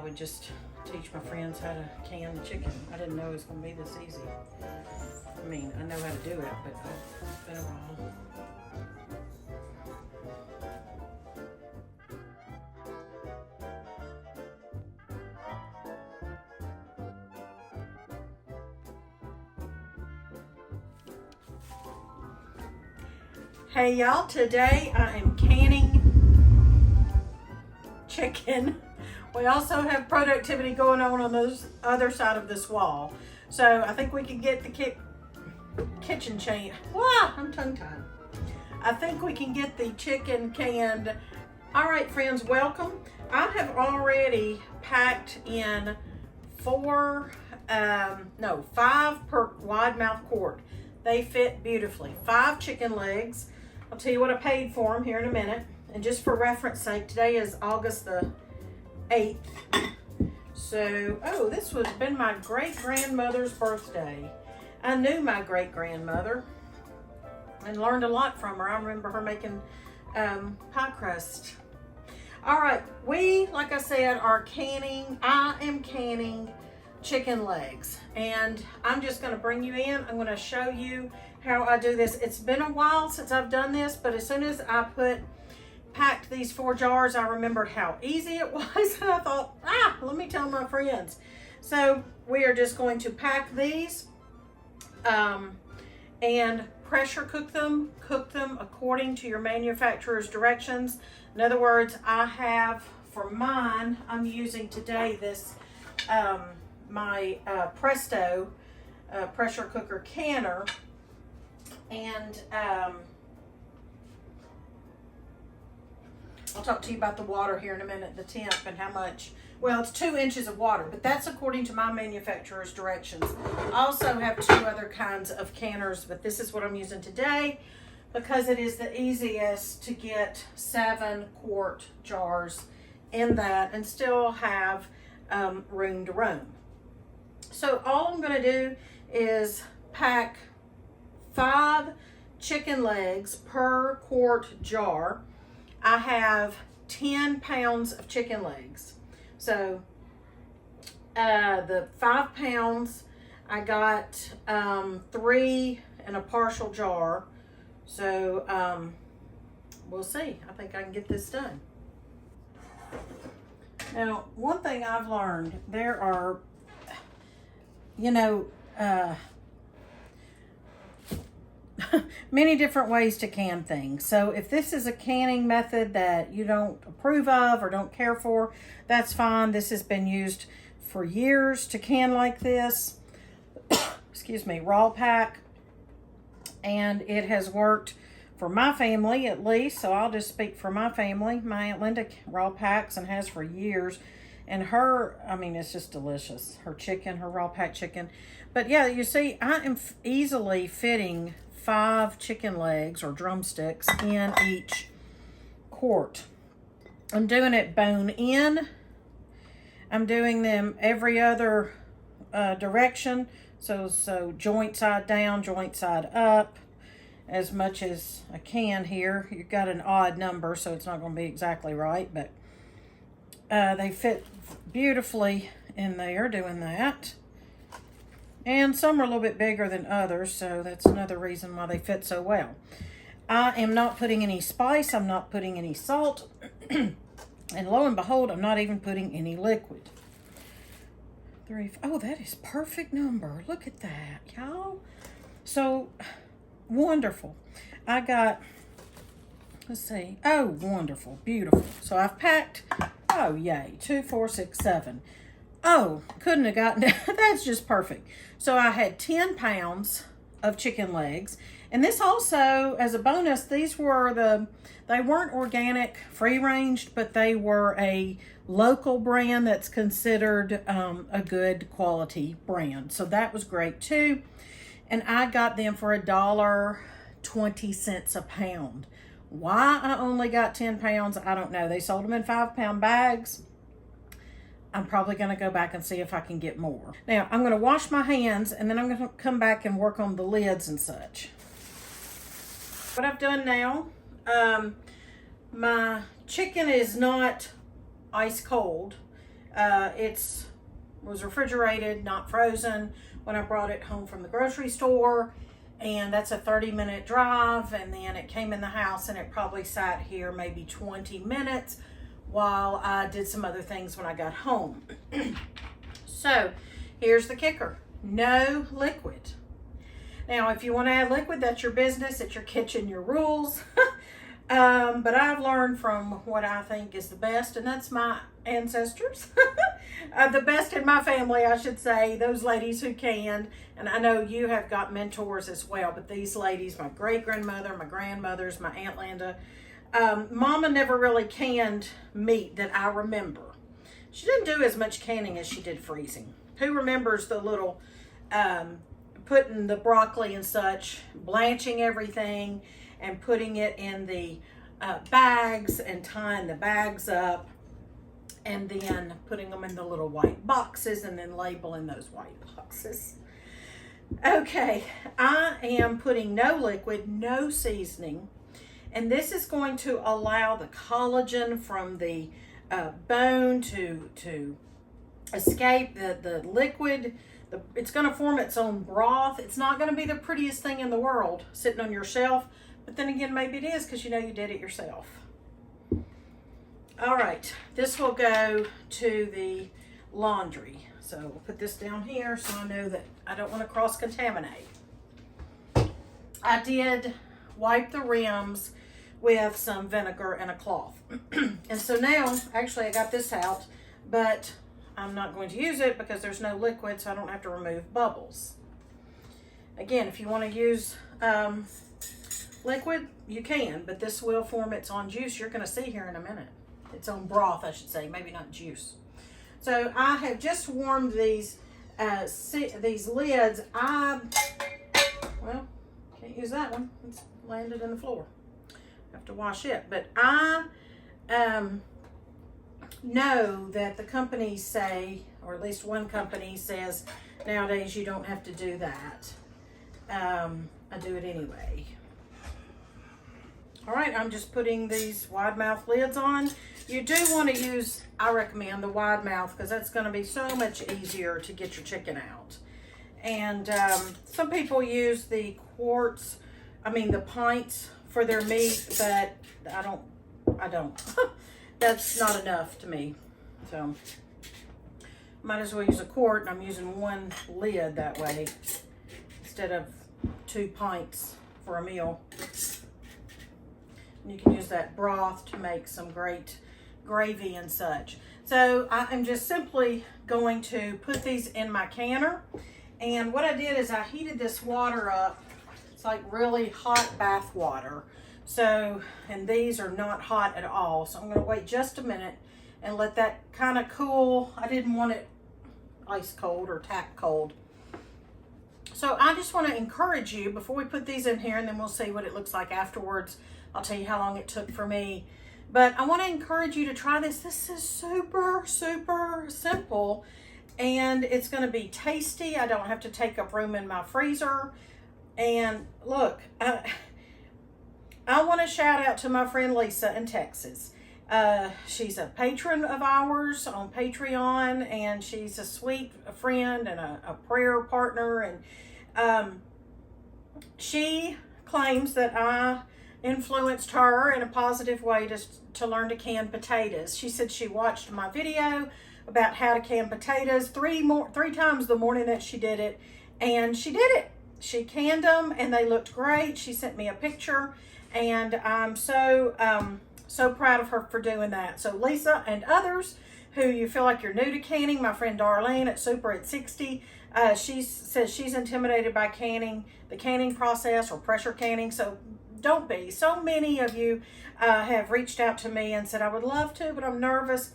would just teach my friends how to can the chicken. I didn't know it was going to be this easy. I mean, I know how to do it, but it's been a while. Hey y'all, today I am canning chicken. We also have productivity going on this other side of this wall. So I think we can get the kitchen chain. Wow, I'm tongue-tied. I think we can get the chicken canned. All right, friends, welcome. I have already packed in 5 per wide mouth quart. They fit beautifully. 5 chicken legs. I'll tell you what I paid for them here in a minute. And just for reference sake, today is August the 8th. So, oh, this was been my great-grandmother's birthday. I knew my great-grandmother and learned a lot from her. I remember her making pie crust. All right, we, like I said, are canning. I am canning chicken legs. And I'm just going to bring you in. I'm going to show you how I do this. It's been a while since I've done this, but as soon as I packed these 4 jars, I remembered how easy it was, and I thought, let me tell my friends. So we are just going to pack these and pressure cook them according to your manufacturer's directions. In other words, I have for mine, I'm using today this my Presto pressure cooker canner, and I'll talk to you about the water here in a minute, the temp and how much. Well, it's 2 inches of water, but that's according to my manufacturer's directions. I also have 2 other kinds of canners, but this is what I'm using today because it is the easiest to get 7 quart jars in that and still have room to roam. So all I'm going to do is pack 5 chicken legs per quart jar. I have 10 pounds of chicken legs. So the 5 pounds, I got 3 in a partial jar. So we'll see. I think I can get this done. Now, one thing I've learned, there are, many different ways to can things. So if this is a canning method that you don't approve of or don't care for, that's fine. This has been used for years to can like this. Excuse me, raw pack. And it has worked for my family at least. So I'll just speak for my family. My Aunt Linda raw packs and has for years. And her, I mean, it's just delicious. Her chicken, her raw pack chicken. But yeah, you see, I am easily fitting 5 chicken legs or drumsticks in each quart. I'm doing it bone in. I'm doing them every other direction. So joint side down, joint side up, as much as I can here. You've got an odd number, so it's not going to be exactly right, but they fit beautifully in there doing that. And some are a little bit bigger than others, so that's another reason why they fit so well. I am not putting any spice. I'm not putting any salt. And lo and behold, I'm not even putting any liquid. 3, oh, that is perfect number. Look at that, y'all. So, wonderful. I got, let's see. Oh, wonderful, beautiful. So I've packed, oh, yay, 2, 4, 6, 7. Oh, couldn't have gotten, that's just perfect. So I had 10 pounds of chicken legs. And this also, as a bonus, these were they weren't organic, free-ranged, but they were a local brand that's considered a good quality brand. So that was great too. And I got them for $1.20 a pound. Why I only got 10 pounds, I don't know. They sold them in 5-pound bags. I'm probably going to go back and see if I can get more. Now, I'm going to wash my hands, and then I'm going to come back and work on the lids and such. What I've done now, my chicken is not ice cold. It was refrigerated, not frozen, when I brought it home from the grocery store. And that's a 30-minute drive. And then it came in the house and it probably sat here maybe 20 minutes while I did some other things when I got home. So here's the kicker. No liquid. Now, if you want to add liquid, that's your business. It's your kitchen, your rules. But I've learned from what I think is the best, and that's my ancestors. The best in my family, I should say, those ladies who canned. And I know you have got mentors as well, but these ladies, my great-grandmother, my grandmothers, my Aunt Glenda, Mama never really canned meat that I remember. She didn't do as much canning as she did freezing. Who remembers the little putting the broccoli and such, blanching everything and putting it in the bags and tying the bags up and then putting them in the little white boxes and then labeling those white boxes. Okay, I am putting no liquid, no seasoning, and this is going to allow the collagen from the bone to escape. The liquid, it's going to form its own broth. It's not going to be the prettiest thing in the world sitting on your shelf, but then again, maybe it is because you know you did it yourself. All right, this will go to the laundry. So we'll put this down here so I know that I don't want to cross-contaminate. I did wipe the rims with some vinegar and a cloth. And so now, actually I got this out, but I'm not going to use it because there's no liquid, so I don't have to remove bubbles. Again, if you want to use liquid, you can, but this will form its own juice. You're going to see here in a minute. Its own broth, I should say, maybe not juice. So I have just warmed these lids. Well, can't use that one. It's landed in the floor. Have to wash it. But I know that the companies say, or at least one company says, nowadays you don't have to do that. I do it anyway. All right, I'm just putting these wide mouth lids on. You do want to use, I recommend the wide mouth because that's going to be so much easier to get your chicken out. And some people use the the pints for their meat, but I don't. That's not enough to me. So might as well use a quart, and I'm using one lid that way instead of 2 pints for a meal. And you can use that broth to make some great gravy and such. So I am just simply going to put these in my canner. And what I did is I heated this water up. It's like really hot bath water. So, and these are not hot at all. So I'm going to wait just a minute and let that kind of cool. I didn't want it ice cold or tap cold. So I just want to encourage you before we put these in here, and then we'll see what it looks like afterwards. I'll tell you how long it took for me. But I want to encourage you to try this. This is super, super simple. And it's going to be tasty. I don't have to take up room in my freezer. And look, I want to shout out to my friend Lisa in Texas. She's a patron of ours on Patreon, and she's a sweet friend and a prayer partner. And she claims that I influenced her in a positive way to learn to can potatoes. She said she watched my video about how to can potatoes three times the morning that she did it, and she did it. She canned them and they looked great. She sent me a picture, and I'm so proud of her for doing that. So Lisa and others who you feel like you're new to canning, my friend Darlene at Super at 60, she says she's intimidated by the canning process or pressure canning. So don't be. So many of you have reached out to me and said, I would love to, but I'm nervous.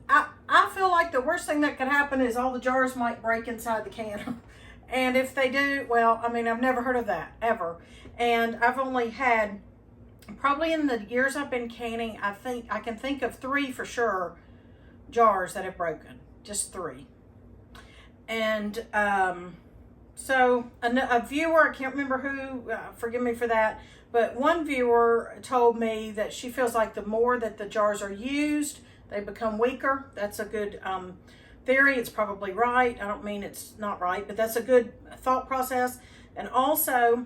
I feel like the worst thing that could happen is all the jars might break inside the can. And if they do, well, I mean, I've never heard of that, ever. And I've only had, probably in the years I've been canning, I can think of 3 for sure jars that have broken. Just 3. And so a viewer, I can't remember who, forgive me for that, but one viewer told me that she feels like the more that the jars are used, they become weaker. That's a good theory. It's probably right. I don't mean it's not right, but that's a good thought process. And also,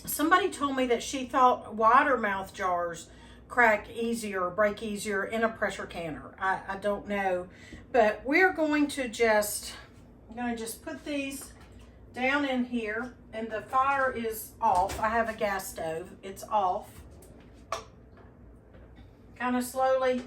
somebody told me that she thought wider mouth jars crack easier, break easier in a pressure canner. I don't know, but we're going to I'm going to just put these down in here, and the fire is off. I have a gas stove. It's off. Kind of slowly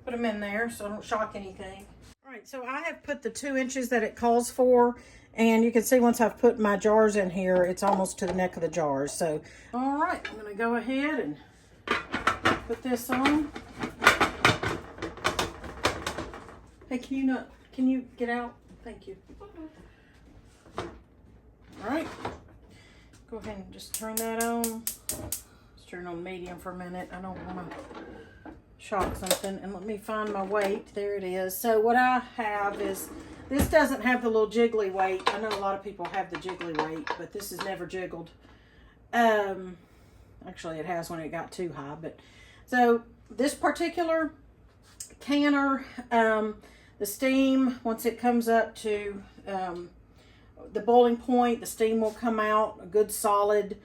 put them in there so I don't shock anything. All right, so I have put the 2 inches that it calls for, and you can see once I've put my jars in here, it's almost to the neck of the jars. So, all right, I'm gonna go ahead and put this on. Hey, can you get out? Thank you. All right, go ahead and just turn that on. Let's turn on medium for a minute. I don't want to shock something. And let me find my weight. There it is. So what I have is, this doesn't have the little jiggly weight. I know a lot of people have the jiggly weight, but this is never jiggled. Actually it has when it got too high. But so this particular canner, the steam, once it comes up to the boiling point, the steam will come out, a good solid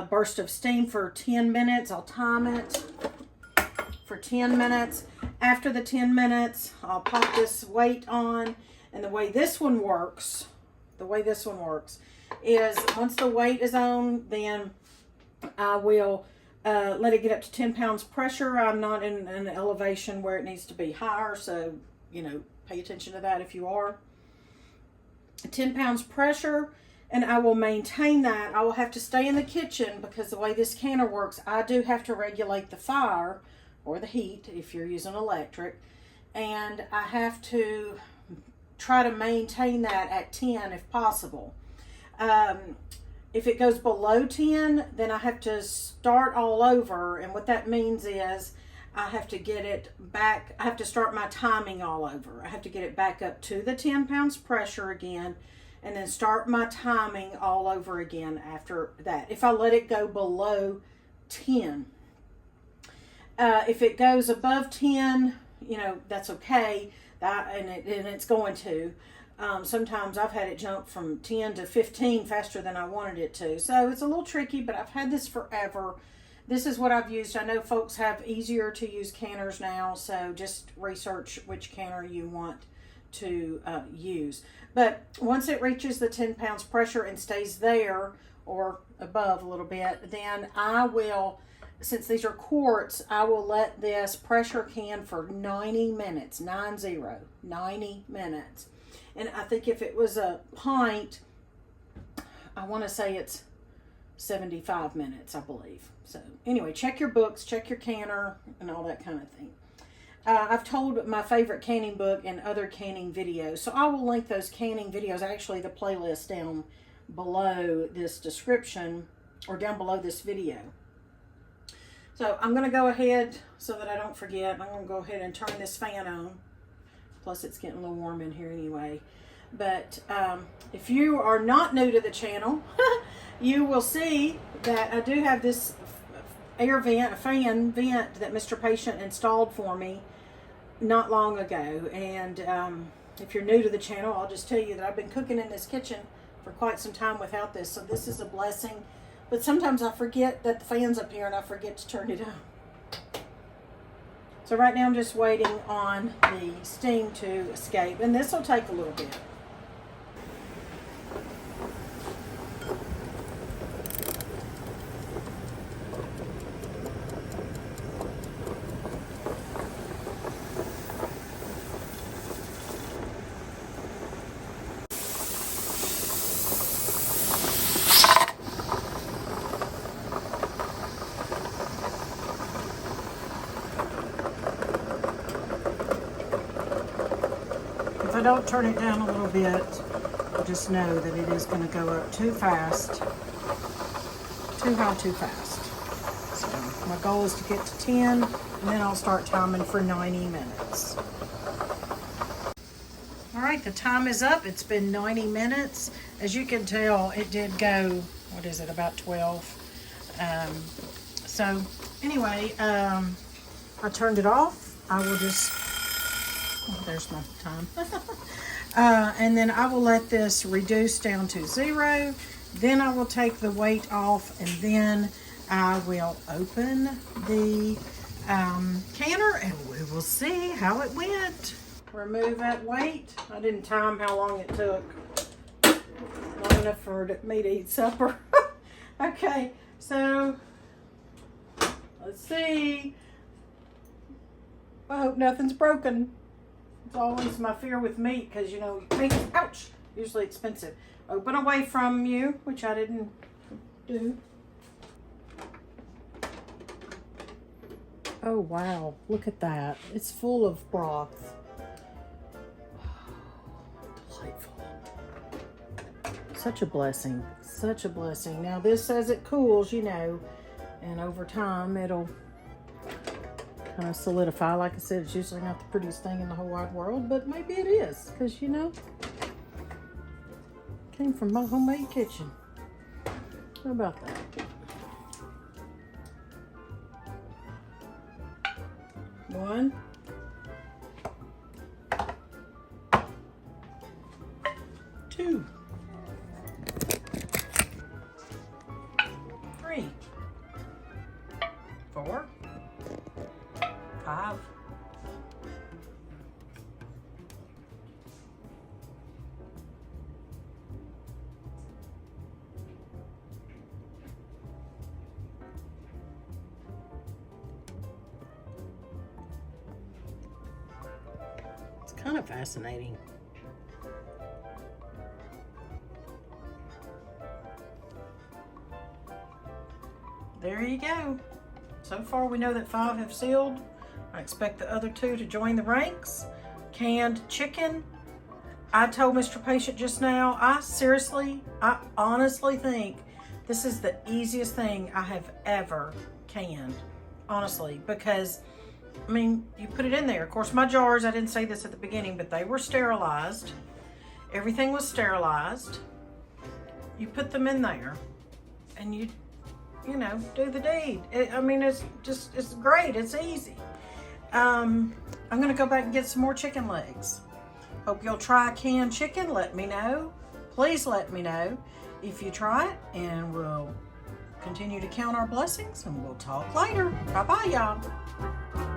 burst of steam for 10 minutes. I'll time it for 10 minutes. After the 10 minutes, I'll pop this weight on, and the way this one works is once the weight is on, then I will let it get up to 10 pounds pressure. I'm not in an elevation where it needs to be higher, so, you know, pay attention to that if you are. 10 pounds pressure, and I will maintain that. I will have to stay in the kitchen because the way this canner works, I do have to regulate the fire or the heat if you're using electric, and I have to try to maintain that at 10 if possible. If it goes below 10, then I have to start all over, and what that means is I have to get it back. I have to start my timing all over. I have to get it back up to the 10 pounds pressure again, and then start my timing all over again after that. If I let it go below 10. If it goes above 10, you know, that's okay. And it's going to. Sometimes I've had it jump from 10 to 15 faster than I wanted it to. So it's a little tricky, but I've had this forever. This is what I've used. I know folks have easier to use canners now, so just research which canner you want to use. But once it reaches the 10 pounds pressure and stays there or above a little bit, then I will, since these are quarts, I will let this pressure can for 90 minutes, 90 minutes. And I think if it was a pint, I want to say it's 75 minutes, I believe. So anyway, check your books, check your canner, and all that kind of thing. I've told my favorite canning book and other canning videos, so I will link those canning videos, actually the playlist, down below this description or down below this video. So I'm going to go ahead, so that I don't forget, I'm going to go ahead and turn this fan on. Plus it's getting a little warm in here anyway. But if you are not new to the channel, you will see that I do have this air vent, a fan vent that Mr. Patient installed for me not long ago. And if you're new to the channel, I'll just tell you that I've been cooking in this kitchen for quite some time without this. So this is a blessing. But sometimes I forget that the fan's up here and I forget to turn it on. So right now I'm just waiting on the steam to escape, and this will take a little bit. If I don't turn it down a little bit, just know that it is going to go up too fast, too high, too fast. So my goal is to get to 10, and then I'll start timing for 90 minutes. All right, the time is up. It's been 90 minutes. As you can tell, it did go, what is it, about 12. So anyway, I turned it off. I will just, oh, there's my time. And then I will let this reduce down to 0. Then I will take the weight off, and then I will open the canner and we will see how it went. Remove that weight. I didn't time how long it took. Long enough for me to eat supper. Okay, so let's see. I hope nothing's broken. It's always my fear with meat because, you know, meat, ouch, usually expensive. Open away from you, which I didn't do. Oh, wow. Look at that. It's full of broth. Delightful. Such a blessing. Such a blessing. Now, this, as it cools, you know, and over time, it'll kind of solidify. Like I said, it's usually not the prettiest thing in the whole wide world, but maybe it is, because, you know, came from my homemade kitchen. How about that? One, two, 3, 4, 5, 6. Kind of fascinating. There you go. So far we know that 5 have sealed. I expect the other 2 to join the ranks. Canned chicken. I told Mr. Patient just now, I honestly think this is the easiest thing I have ever canned. Honestly, because I mean, you put it in there. Of course, my jars, I didn't say this at the beginning, but they were sterilized. Everything was sterilized. You put them in there and you know, do the deed. I mean, it's great. It's easy. I'm going to go back and get some more chicken legs. Hope you'll try canned chicken. Let me know. Please let me know if you try it, and we'll continue to count our blessings, and we'll talk later. Bye-bye, y'all.